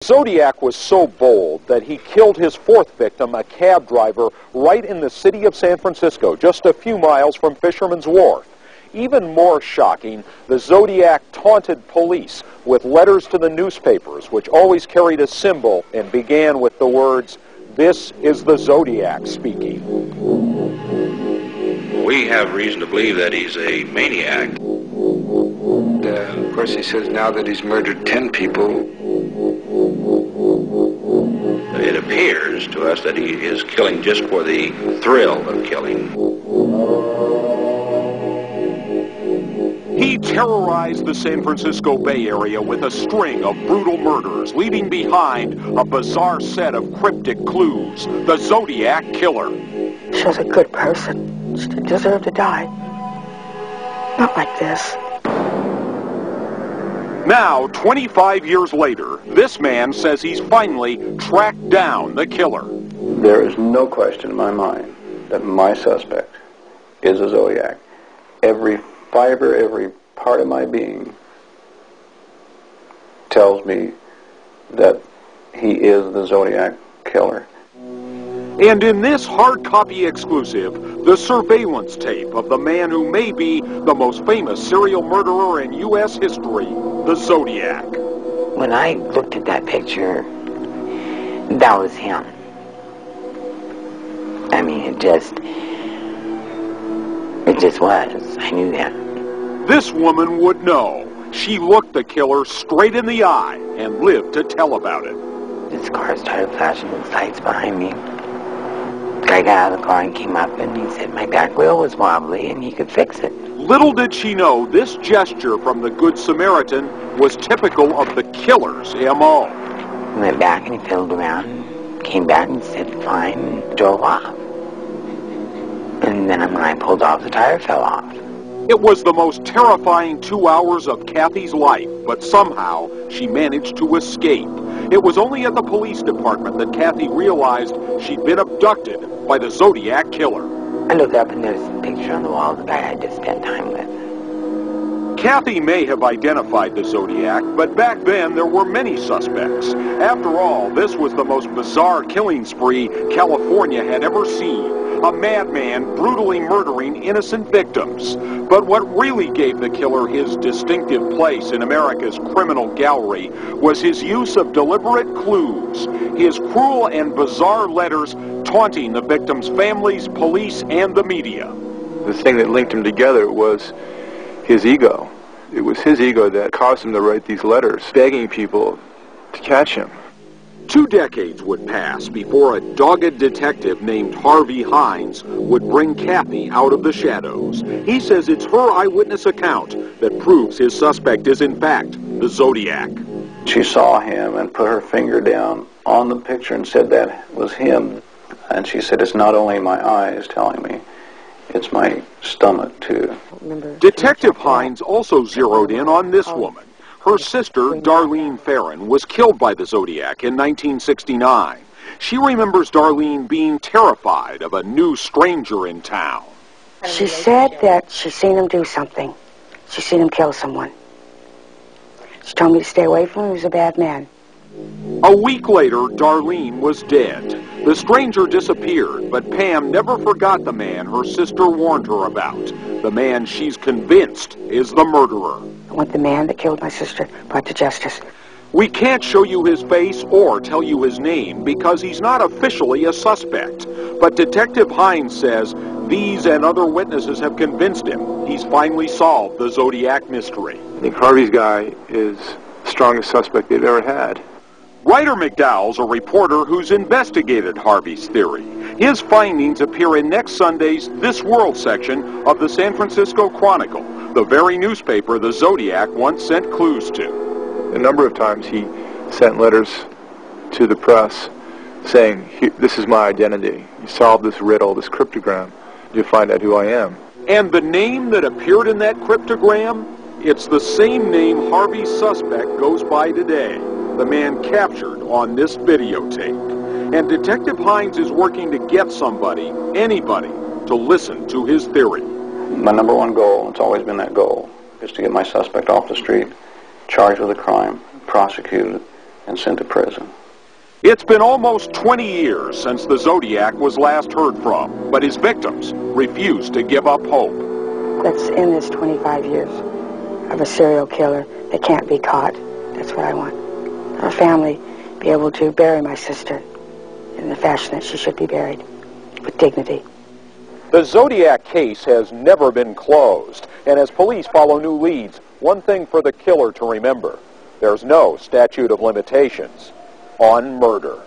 Zodiac was so bold that he killed his fourth victim, a cab driver, right in the city of San Francisco, just a few miles from Fisherman's Wharf. Even more shocking, the Zodiac taunted police with letters to the newspapers, which always carried a symbol and began with the words, "This is the Zodiac speaking." We have reason to believe that he's a maniac. Of course, he says now that he's murdered 10 people. It appears to us that he is killing just for the thrill of killing. He terrorized the San Francisco Bay Area with a string of brutal murders, leaving behind a bizarre set of cryptic clues. The Zodiac Killer. She was a good person. She didn't deserve to die. Not like this. Now, 25 years later, this man says he's finally tracked down the killer. There is no question in my mind that my suspect is a Zodiac. Every fiber, every part of my being tells me that he is the Zodiac Killer. And in this hard copy exclusive, the surveillance tape of the man who may be the most famous serial murderer in U.S. history, the Zodiac. When I looked at that picture, that was him. I mean, it just was. I knew that. This woman would know. She looked the killer straight in the eye and lived to tell about it. This car started flashing its lights behind me. I got out of the car and came up, and he said my back wheel was wobbly and he could fix it. Little did she know this gesture from the Good Samaritan was typical of the killer's M.O. He went back and he fiddled around and came back and said fine and drove off. And then when I pulled off, the tire fell off. It was the most terrifying 2 hours of Kathy's life, but somehow she managed to escape. It was only at the police department that Kathy realized she'd been abducted by the Zodiac Killer. I looked up and there's a picture on the wall of the guy I just spent time with. Kathy may have identified the Zodiac, but back then there were many suspects. After all, this was the most bizarre killing spree California had ever seen. A madman brutally murdering innocent victims. But what really gave the killer his distinctive place in America's criminal gallery was his use of deliberate clues, his cruel and bizarre letters taunting the victims' families, police, and the media. The thing that linked him together was his ego. It was his ego that caused him to write these letters, begging people to catch him. 2 decades would pass before a dogged detective named Harvey Hines would bring Kathy out of the shadows. He says it's her eyewitness account that proves his suspect is in fact the Zodiac. She saw him and put her finger down on the picture and said that was him. And she said, it's not only my eyes telling me, it's my stomach too. Detective Hines also zeroed in on this woman. Her sister, Darlene Farron, was killed by the Zodiac in 1969. She remembers Darlene being terrified of a new stranger in town. She said that she seen him do something. She seen him kill someone. She told me to stay away from him. He was a bad man. A week later, Darlene was dead. The stranger disappeared, but Pam never forgot the man her sister warned her about. The man she's convinced is the murderer. I want the man that killed my sister brought to justice. We can't show you his face or tell you his name because he's not officially a suspect. But Detective Hines says these and other witnesses have convinced him he's finally solved the Zodiac mystery. I think Harvey's guy is the strongest suspect they've ever had. Ryder McDowell's a reporter who's investigated Harvey's theory. His findings appear in next Sunday's This World section of the San Francisco Chronicle, the very newspaper the Zodiac once sent clues to. A number of times he sent letters to the press saying, this is my identity. You solve this riddle, this cryptogram. You'll find out who I am. And the name that appeared in that cryptogram? It's the same name Harvey's suspect goes by today, the man captured on this videotape. And Detective Hines is working to get somebody, anybody, to listen to his theory. My number one goal, it's always been that goal, is to get my suspect off the street, charged with a crime, prosecuted, and sent to prison. It's been almost 20 years since the Zodiac was last heard from, but his victims refuse to give up hope. Let's end this 25 years of a serial killer that can't be caught. That's what I want. Our family be able to bury my sister in the fashion that she should be buried, with dignity. The Zodiac case has never been closed, and as police follow new leads, one thing for the killer to remember: there's no statute of limitations on murder.